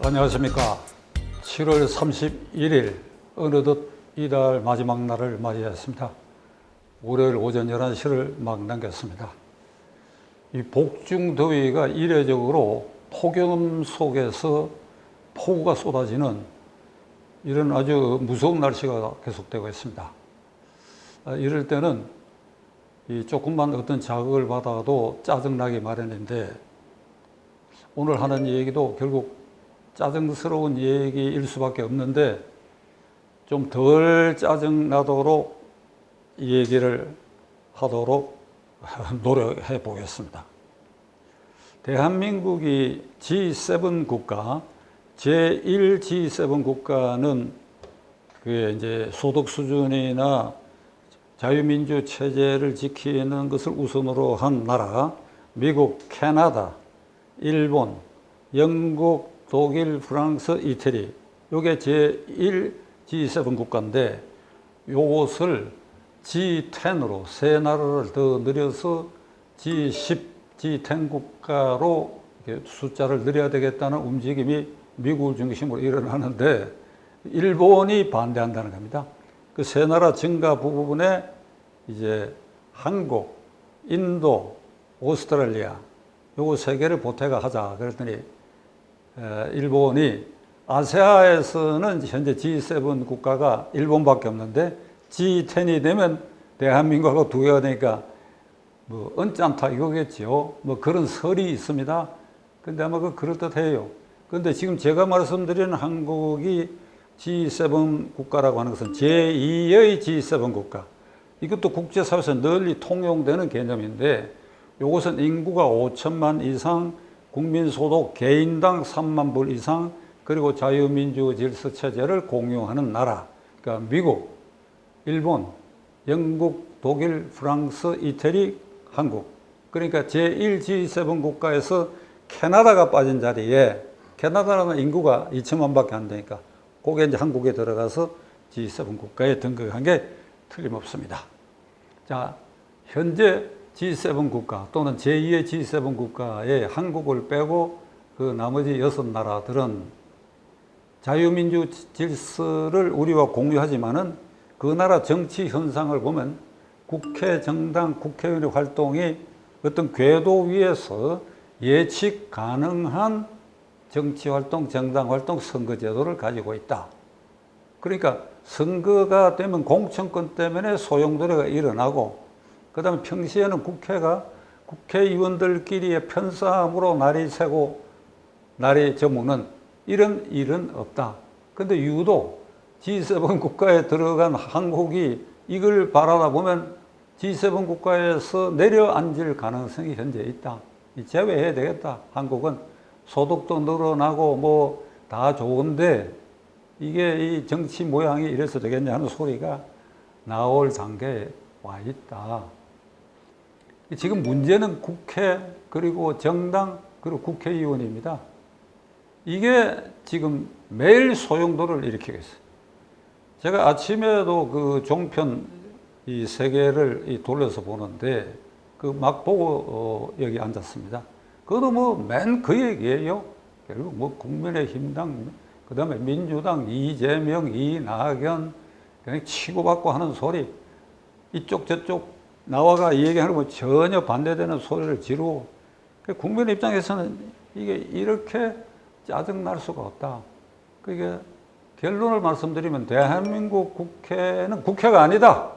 안녕하십니까. 7월 31일 어느덧 이달 마지막 날을 맞이했습니다. 월요일 오전 11시를 막 남겼습니다. 이 복중더위가 이례적으로 폭염 속에서 폭우가 쏟아지는 이런 아주 무서운 날씨가 계속되고 있습니다. 이럴 때는 조금만 어떤 자극을 받아도 짜증나기 마련인데, 오늘 하는 얘기도 결국 짜증스러운 얘기일 수밖에 없는데 좀 덜 짜증나도록 얘기를 하도록 노력해 보겠습니다. 대한민국이 G7 국가, 제1 G7 국가는 그게 이제 소득 수준이나 자유민주 체제를 지키는 것을 우선으로 한 나라, 미국, 캐나다, 일본, 영국, 독일, 프랑스, 이태리, 요게 제1 G7 국가인데, 요것을 G10으로 세 나라를 더 늘려서 G10, G10 국가로 숫자를 늘려야 되겠다는 움직임이 미국을 중심으로 일어나는데, 일본이 반대한다는 겁니다. 그 세 나라 증가 부분에 이제 한국, 인도, 오스트레일리아, 요거 세 개를 보태가 그랬더니 일본이 아세아에서는 현재 G7 국가가 일본밖에 없는데 G10이 되면 대한민국하고 두 개가 되니까 뭐 언짢다 이거겠죠. 뭐 그런 설이 있습니다. 근데 아마 그럴듯해요. 근데 지금 제가 말씀드리는 한국이 G7 국가라고 하는 것은 제2의 G7 국가. 이것도 국제사회에서 널리 통용되는 개념인데, 이것은 인구가 5천만 이상, 국민소득 개인당 3만 불 이상, 그리고 자유민주 질서 체제를 공유하는 나라. 그러니까 미국, 일본, 영국, 독일, 프랑스, 이태리, 한국. 그러니까 제1 G7 국가에서 캐나다가 빠진 자리에, 캐나다는 인구가 2천만밖에 안 되니까 그게 이제 한국에 들어가서 G7 국가에 등극한 게 틀림없습니다. 자, 현재 G7 국가 또는 제2의 G7 국가에 한국을 빼고 그 나머지 6나라들은 자유민주 질서를 우리와 공유하지만은 그 나라 정치 현상을 보면 국회, 정당, 국회의원의 활동이 어떤 궤도 위에서 예측 가능한 정치 활동, 정당 활동, 선거 제도를 가지고 있다. 그러니까 선거가 되면 공천권 때문에 소용돌이가 일어나고, 그 다음에 평시에는 국회가 국회의원들끼리의 편싸움으로 날이 새고 날이 저무는 이런 일은 없다. 근데 유독 G7 국가에 들어간 한국이 이걸 바라다 보면 G7 국가에서 내려앉을 가능성이 현재 있다. 제외해야 되겠다. 한국은 소득도 늘어나고 뭐 다 좋은데 이게 이 정치 모양이 이래서 되겠냐 하는 소리가 나올 단계에 와 있다. 지금 문제는 국회, 그리고 정당, 그리고 국회의원입니다. 이게 지금 매일 소용돌이를 일으키고 있어요. 제가 아침에도 그 종편 이 세 개를 돌려서 보는데 그 막 보고 여기 앉았습니다. 그것도 뭐 맨 그 얘기예요. 결국 뭐 국민의힘당, 그 다음에 민주당, 이재명, 이낙연, 그냥 치고받고 하는 소리, 이쪽 저쪽 나와가 얘기하는 거 전혀 반대되는 소리를 지르고, 국민 입장에서는 이게 이렇게 짜증날 수가 없다. 그게 결론을 말씀드리면 대한민국 국회는 국회가 아니다.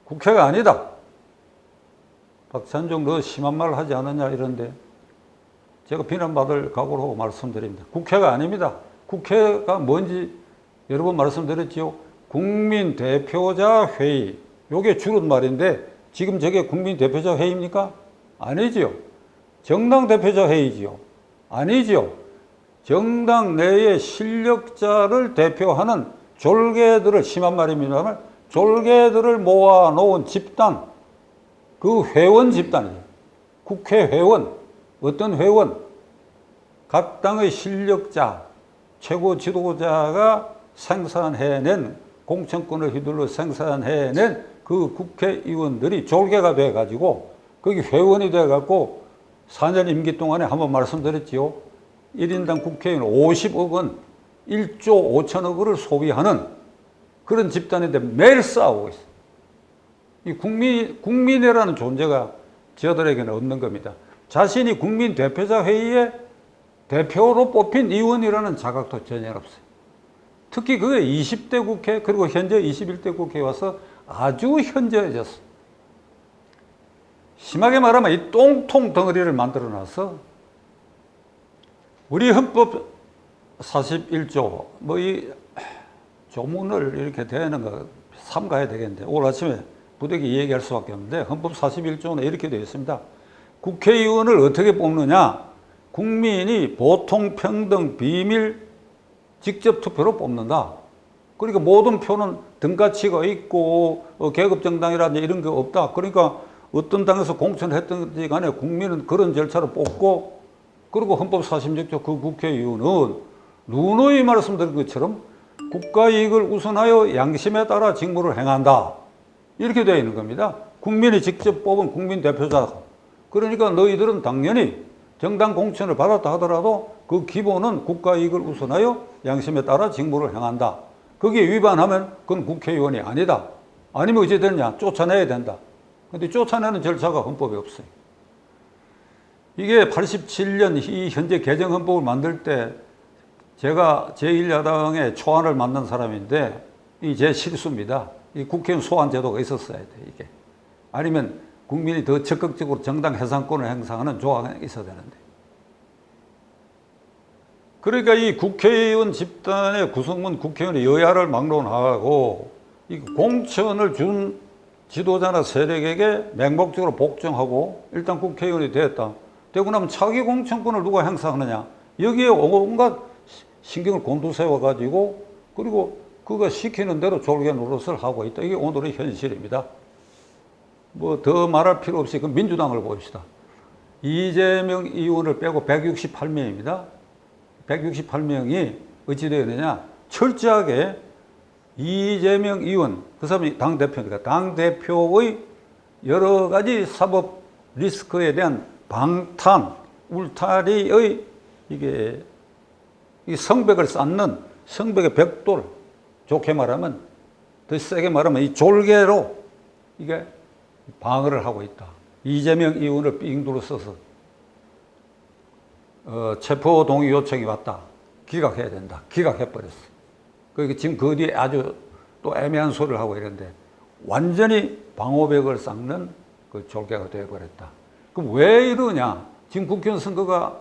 국회가 아니다. 박찬종 너 심한 말을 하지 않았냐 이런데 제가 비난받을 각오로 말씀드립니다. 국회가 아닙니다. 국회가 뭔지 여러 번 말씀드렸지요. 국민대표자 회의. 요게 줄임말인데 지금 저게 국민대표자 회의입니까? 아니지요. 정당 대표자 회의지요. 아니지요. 정당 내의 실력자를 대표하는 졸개들을, 심한 말입니다만 졸개들을 모아놓은 집단, 그 회원 집단이에요. 국회회원. 어떤 회원? 각 당의 실력자, 최고 지도자가 생산해낸, 공천권을 휘둘러 생산해낸 그 국회의원들이 졸개가 돼가지고 거기 회원이 돼갖고 4년 임기 동안에 한번 말씀드렸지요. 1인당 국회의원 50억 원, 1조 5천억 원을 소비하는 그런 집단인데 매일 싸우고 있어요. 이 국민이라는 존재가 저들에게는 없는 겁니다. 자신이 국민 대표자 회의에 대표로 뽑힌 의원이라는 자각도 전혀 없어요. 특히 그게 20대 국회 그리고 현재 21대 국회에 와서 아주 현저해졌어. 심하게 말하면 이 똥통 덩어리를 만들어놔서 우리 헌법 41조 뭐 이 조문을 이렇게 대하는 거 삼가해야 되겠는데 오늘 아침에 부득이 얘기할 수밖에 없는데 헌법 41조는 이렇게 되어 있습니다. 국회의원을 어떻게 뽑느냐? 국민이 보통 평등 비밀 직접 투표로 뽑는다. 그러니까 모든 표는 등가치가 있고 계급 정당이라든지 이런 게 없다. 그러니까 어떤 당에서 공천을 했든지 간에 국민은 그런 절차로 뽑고 그리고 헌법 46조 그 국회의원은 누누이 말씀드린 것처럼 국가 이익을 우선하여 양심에 따라 직무를 행한다. 이렇게 되어 있는 겁니다. 국민이 직접 뽑은 국민 대표자. 그러니까 너희들은 당연히 정당 공천을 받았다 하더라도 그 기본은 국가 이익을 우선하여 양심에 따라 직무를 행한다. 거기에 위반하면 그건 국회의원이 아니다. 아니면 어찌 되느냐? 쫓아내야 된다. 근데 쫓아내는 절차가 헌법에 없어요. 이게 87년 이 현재 개정 헌법을 만들 때 제가 제1야당의 초안을 만든 사람인데 이 제 실수입니다. 이 국회의원 소환 제도가 있었어야 돼, 이게. 아니면 국민이 더 적극적으로 정당 해산권을 행사하는 조항이 있어야 되는데. 그러니까 이 국회의원 집단의 구성원 국회의원이 여야를 막론하고 이 공천을 준 지도자나 세력에게 맹목적으로 복종하고 일단 국회의원이 됐다. 되고 나면 차기 공천권을 누가 행사하느냐. 여기에 온갖 신경을 곤두세워가지고 그리고 그가 시키는 대로 졸개 노릇을 하고 있다. 이게 오늘의 현실입니다. 뭐 더 말할 필요 없이 그 민주당을 봅시다. 이재명 의원을 빼고 168명입니다. 168명이 어찌 되느냐. 철저하게 이재명 의원, 그 사람이 당대표니까 당대표의 여러 가지 사법 리스크에 대한 방탄, 울타리의 이게 이 성벽을 쌓는 성벽의 벽돌, 좋게 말하면, 더 세게 말하면 이 졸개로 이게 방어를 하고 있다. 이재명 의원을 삥 둘러서서 체포 동의 요청이 왔다. 기각해야 된다. 기각해버렸어. 그러니까 지금 그 뒤에 아주 또 애매한 소리를 하고 이러는데 완전히 방호벽을 쌓는 그 졸개가 되어버렸다. 그럼 왜 이러냐? 지금 국회의원 선거가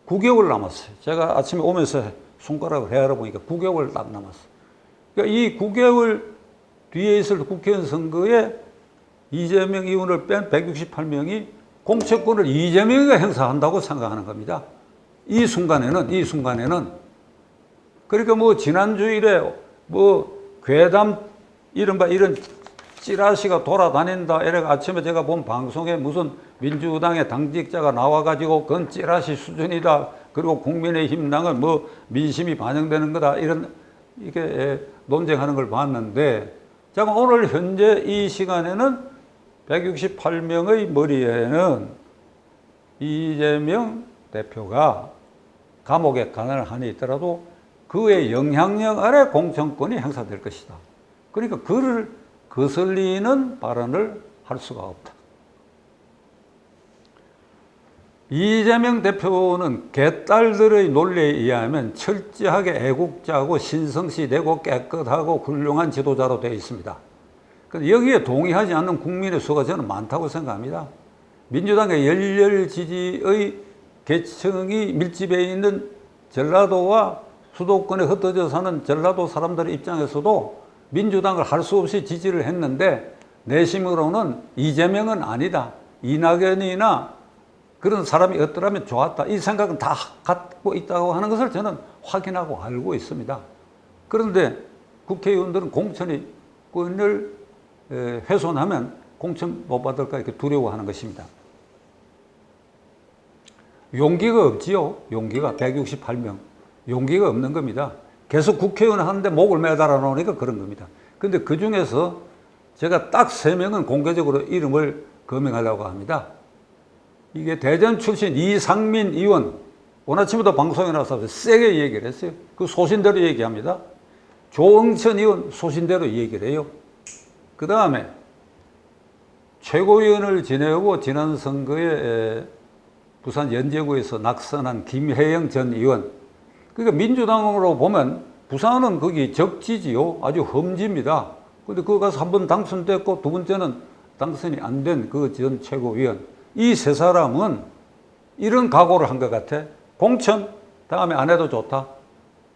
9개월 남았어요. 제가 아침에 오면서 손가락을 헤아려 보니까 9개월 딱 남았어요. 그러니까 이 9개월 뒤에 있을 국회의원 선거에 이재명 의원을 뺀 168명이 공천권을 이재명이 행사한다고 생각하는 겁니다. 이 순간에는 그러니까 뭐 지난주일에 뭐 괴담 이른바 이런 찌라시가 돌아다닌다. 이래가 아침에 제가 본 방송에 무슨 민주당의 당직자가 나와가지고 그건 찌라시 수준이다. 그리고 국민의힘당은 뭐 민심이 반영되는 거다. 이런 이게 논쟁하는 걸 봤는데 제가 오늘 현재 이 시간에는 168명의 머리에는 이재명 대표가 감옥에 가는 한이 있더라도 그의 영향력 아래 공천권이 행사될 것이다. 그러니까 그를 거슬리는 발언을 할 수가 없다. 이재명 대표는 개딸들의 논리에 의하면 철저하게 애국자고 신성시되고 깨끗하고 훌륭한 지도자로 되어 있습니다. 그런데 여기에 동의하지 않는 국민의 수가 저는 많다고 생각합니다. 민주당의 열렬 지지의 계층이 밀집해 있는 전라도와 수도권에 흩어져 사는 전라도 사람들의 입장에서도 민주당을 할 수 없이 지지를 했는데 내심으로는 이재명은 아니다. 이낙연이나 그런 사람이 없더라면 좋았다. 이 생각은 다 갖고 있다고 하는 것을 저는 확인하고 알고 있습니다. 그런데 국회의원들은 공천권을 훼손하면 공천 못 받을까 이렇게 두려워하는 것입니다. 용기가 없지요. 용기가 168명. 용기가 없는 겁니다. 계속 국회의원 하는데 목을 매달아 놓으니까 그런 겁니다. 근데 그 중에서 제가 딱 3명은 공개적으로 이름을 거명하려고 합니다. 이게 대전 출신 이상민 의원, 오늘 아침부터 방송에 나와서 세게 얘기를 했어요. 그 소신대로 얘기합니다. 조응천 의원 소신대로 얘기를 해요. 그 다음에 최고위원을 지내고 지난 선거에 부산 연제구에서 낙선한 김혜영 전 의원. 그러니까 민주당으로 보면 부산은 거기 적지지요. 아주 험지입니다. 근데 그거 가서 한 번 당선됐고 두 번째는 당선이 안 된 그 전 최고위원. 이 세 사람은 이런 각오를 한 것 같아. 공천 다음에 안 해도 좋다.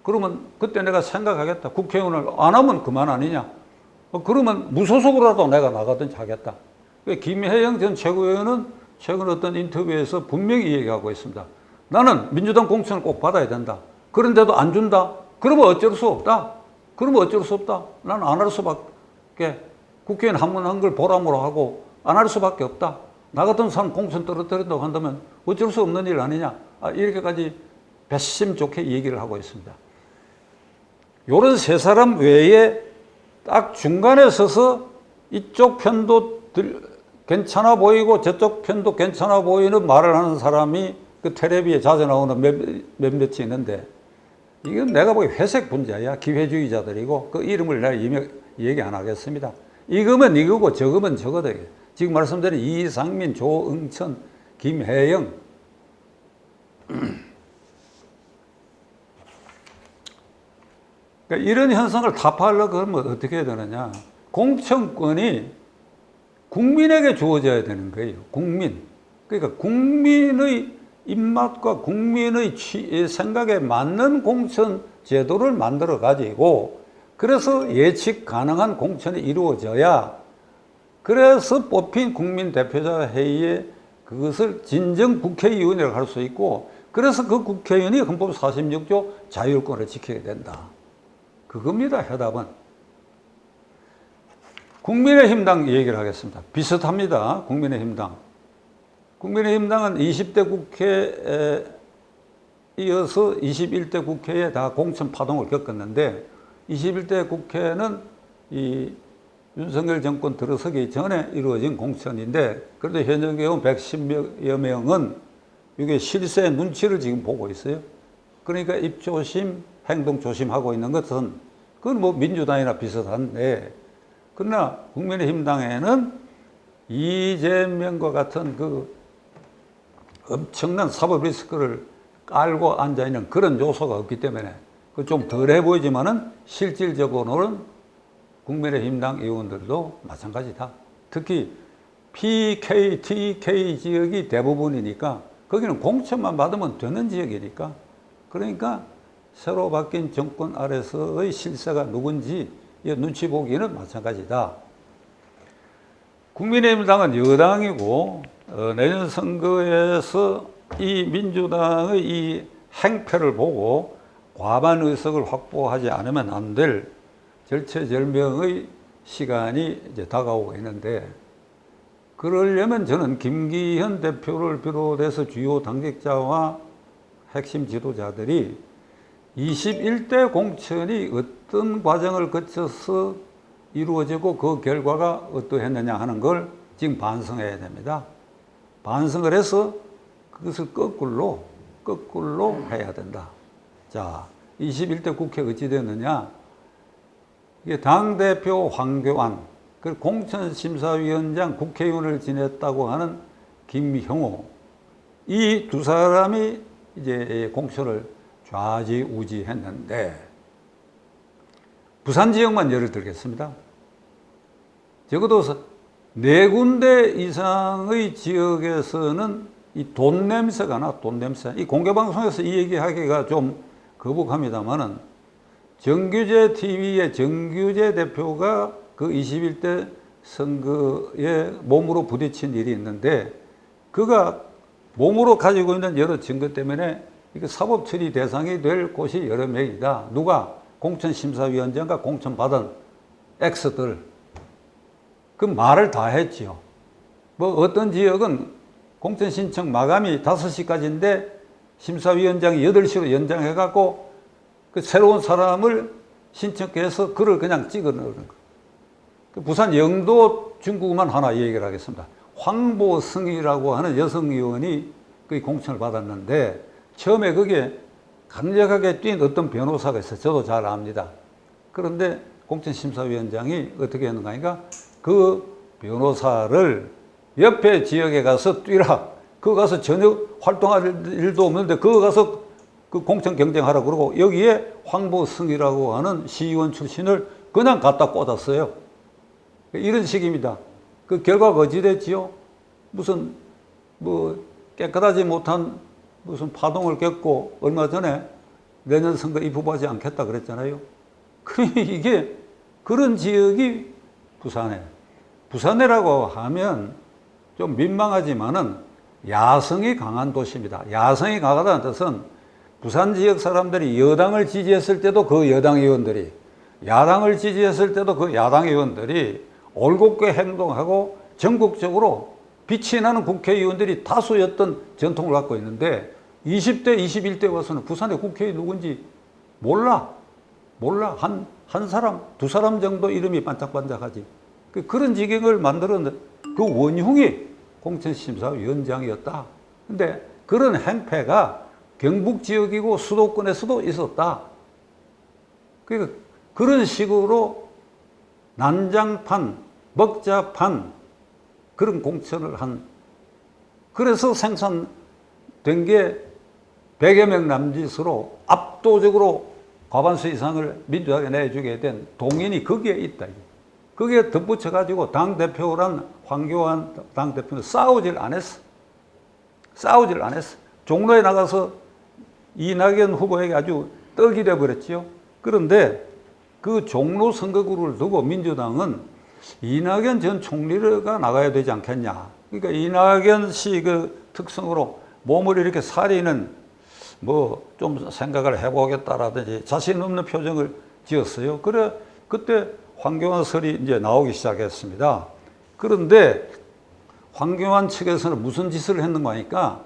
그러면 그때 내가 생각하겠다. 국회의원을 안 하면 그만 아니냐. 그러면 무소속으로라도 내가 나가든지 하겠다. 김혜영 전 최고위원은 최근 어떤 인터뷰에서 분명히 얘기하고 있습니다. 나는 민주당 공천을 꼭 받아야 된다. 그런데도 안 준다. 그러면 어쩔 수 없다. 그러면 어쩔 수 없다. 나는 안 할 수밖에. 국회의원 한 번 한 걸 보람으로 하고 안 할 수밖에 없다. 나 같은 사람 공천 떨어뜨린다고 한다면 어쩔 수 없는 일 아니냐. 이렇게까지 배심 좋게 얘기를 하고 있습니다. 이런 세 사람 외에 딱 중간에 서서 이쪽 편도 괜찮아 보이고 저쪽 편도 괜찮아 보이는 말을 하는 사람이 그 텔레비에 자주 나오는 몇몇이 있는데 이건 내가 보기 회색 분자야. 기회주의자들이고 그 이름을 내가 얘기 안 하겠습니다. 이거면 이거고 저거면 저거다. 지금 말씀드린 이상민, 조응천, 김혜영 그러니까 이런 현상을 타파하려고 하면 어떻게 해야 되느냐. 공천권이 국민에게 주어져야 되는 거예요. 국민. 그러니까 국민의 입맛과 국민의 생각에 맞는 공천 제도를 만들어 가지고 그래서 예측 가능한 공천이 이루어져야 그래서 뽑힌 국민대표자 회의에 그것을 진정 국회의원이라고 할 수 있고 그래서 그 국회의원이 헌법 46조 자율권을 지켜야 된다. 그겁니다. 해답은. 국민의힘당 얘기를 하겠습니다. 비슷합니다. 국민의힘당. 국민의힘당은 20대 국회에 이어서 21대 국회에 다 공천 파동을 겪었는데 21대 국회는 이 윤석열 정권 들어서기 전에 이루어진 공천인데 그래도 현역 의원 110여 명은 이게 실세 눈치를 지금 보고 있어요. 그러니까 입조심, 행동조심하고 있는 것은 그건 뭐 민주당이나 비슷한데 그러나 국민의힘당에는 이재명과 같은 그 엄청난 사법 리스크를 깔고 앉아있는 그런 요소가 없기 때문에 그 좀 덜해 보이지만은 실질적으로는 국민의힘당 의원들도 마찬가지다. 특히 PK, TK 지역이 대부분이니까 거기는 공천만 받으면 되는 지역이니까 그러니까 새로 바뀐 정권 아래서의 실세가 누군지 눈치 보기는 마찬가지다. 국민의힘당은 여당이고 내년 선거에서 이 민주당의 이 행패를 보고 과반 의석을 확보하지 않으면 안 될 절체절명의 시간이 이제 다가오고 있는데 그러려면 저는 김기현 대표를 비롯해서 주요 당직자와 핵심 지도자들이 21대 공천이 어떤 과정을 거쳐서 이루어지고 그 결과가 어떠했느냐 하는 걸 지금 반성해야 됩니다. 반성을 해서 그것을 거꾸로 해야 된다. 자, 21대 국회 어찌 됐느냐? 이게 당대표 황교안, 그 공천심사위원장 국회의원을 지냈다고 하는 김형호, 이 두 사람이 이제 공천을 좌지우지했는데, 부산 지역만 예를 들겠습니다. 적어도 4군데 이상의 지역에서는 이 돈 냄새가 나, 돈 냄새. 이 공개방송에서 이 얘기하기가 좀 거북합니다만은 정규재 TV의 정규재 대표가 그 21대 선거에 몸으로 부딪힌 일이 있는데 그가 몸으로 가지고 있는 여러 증거 때문에 이거 사법 처리 대상이 될 곳이 여러 명이다. 누가? 공천심사위원장과 공천받은 X들. 그 말을 다 했지요. 뭐 어떤 지역은 공천신청 마감이 5시까지인데 심사위원장이 8시로 연장해갖고 그 새로운 사람을 신청해서 글을 그냥 찍어 넣는 거. 그 부산 영도 중구만 하나 얘기를 하겠습니다. 황보승이라고 하는 여성 의원이 그 공천을 받았는데 처음에 그게 강력하게 뛴 어떤 변호사가 있어요. 저도 잘 압니다. 그런데 공천심사위원장이 어떻게 했는가 하니까 그 변호사를 옆에 지역에 가서 뛰라. 그거 가서 전혀 활동할 일도 없는데 그거 가서 그 공천 경쟁하라 그러고 여기에 황보승이라고 하는 시의원 출신을 그냥 갖다 꽂았어요. 이런 식입니다. 그 결과가 어찌 됐지요? 무슨 뭐 깨끗하지 못한 무슨 파동을 겪고 얼마 전에 내년 선거 입후보하지 않겠다 그랬잖아요. 그러니 이게 그런 지역이 부산이라고 하면 좀 민망하지만은 야성이 강한 도시입니다. 야성이 강하다는 뜻은 부산 지역 사람들이 여당을 지지했을 때도 그 여당 의원들이, 야당을 지지했을 때도 그 야당 의원들이 올곧게 행동하고 전국적으로 빛이 나는 국회의원들이 다수였던 전통을 갖고 있는데 20대, 21대 와서는 부산의 국회의원 누군지 몰라. 한 사람, 두 사람 정도 이름이 반짝반짝하지. 그런 지경을 만들었는데 그 원흉이 공천심사위원장이었다. 근데 그런 행패가 경북 지역이고 수도권에서도 있었다. 그러니까 그런 식으로 난장판, 먹자판 그런 공천을 한, 그래서 생산된 게 100여 명 남짓으로 압도적으로 과반수 이상을 민주당에 내주게 된 동인이 거기에 있다. 거기에 덧붙여가지고 당대표란 황교안 당대표는 싸우질 안 했어. 종로에 나가서 이낙연 후보에게 아주 떡이 돼버렸지요. 그런데 그 종로 선거구를 두고 민주당은 이낙연 전 총리가 나가야 되지 않겠냐. 그러니까 이낙연 씨 그 특성으로 몸을 이렇게 사리는 뭐 좀 생각을 해보겠다라든지 자신 없는 표정을 지었어요. 그래, 그때 황교안 설이 이제 나오기 시작했습니다. 그런데 황교안 측에서는 무슨 짓을 했는가 하니까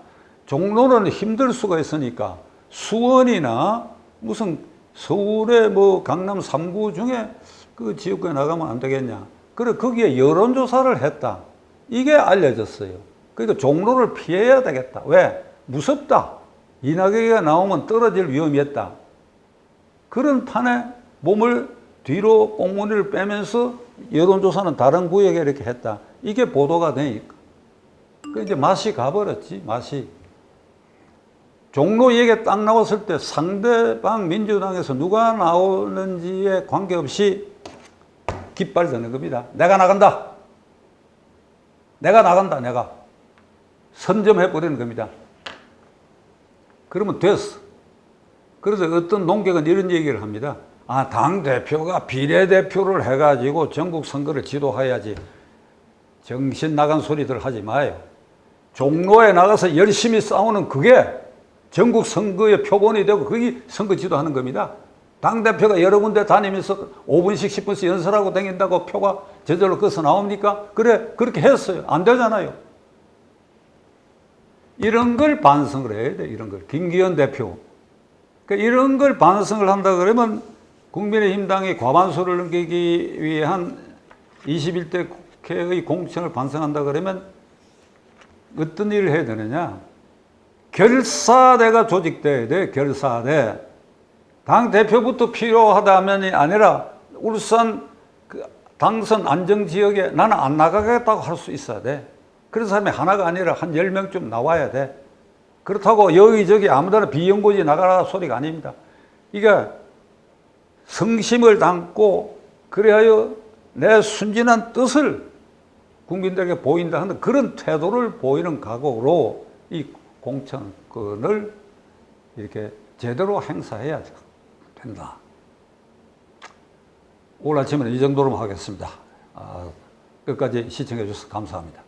종로는 힘들 수가 있으니까 수원이나 무슨 서울의 뭐 강남 3구 중에 그 지역구에 나가면 안 되겠냐. 그래, 거기에 여론조사를 했다. 이게 알려졌어요. 그러니까 종로를 피해야 되겠다. 왜? 무섭다. 이낙연이가 나오면 떨어질 위험이 있다. 그런 판에 몸을 뒤로 꽁무니를 빼면서 여론조사는 다른 구역에 이렇게 했다. 이게 보도가 되니까. 그 이제 맛이 가버렸지, 맛이. 종로 얘기가 딱 나왔을 때 상대방 민주당에서 누가 나오는지에 관계없이 깃발 드는 겁니다. 내가 나간다. 내가. 선점해버리는 겁니다. 그러면 됐어. 그래서 어떤 농객은 이런 얘기를 합니다. 아, 당대표가 비례대표를 해가지고 전국 선거를 지도해야지. 정신 나간 소리들 하지 마요. 종로에 나가서 열심히 싸우는 그게 전국 선거의 표본이 되고 그게 선거 지도하는 겁니다. 당대표가 여러 군데 다니면서 5분씩 10분씩 연설하고 다닌다고 표가 저절로 거기서 나옵니까? 그래, 그렇게 했어요. 안 되잖아요. 이런 걸 반성을 해야 돼, 이런 걸. 김기현 대표. 그러니까 이런 걸 반성을 한다 그러면 국민의힘당이 과반수를 넘기기 위한 21대 국회의 공천을 반성한다 그러면 어떤 일을 해야 되느냐? 결사대가 조직돼야 돼, 결사대. 당대표부터 필요하다면이 아니라 울산 그 당선 안정지역에 나는 안 나가겠다고 할 수 있어야 돼. 그런 사람이 하나가 아니라 한 10명쯤 나와야 돼. 그렇다고 여기저기 아무데나 비연고지 나가라 소리가 아닙니다. 이게 성심을 담고 그래야 내 순진한 뜻을 국민들에게 보인다 하는 그런 태도를 보이는 각오로 이 공천권을 이렇게 제대로 행사해야 된다. 오늘 아침에는 이 정도로 하겠습니다. 끝까지 시청해 주셔서 감사합니다.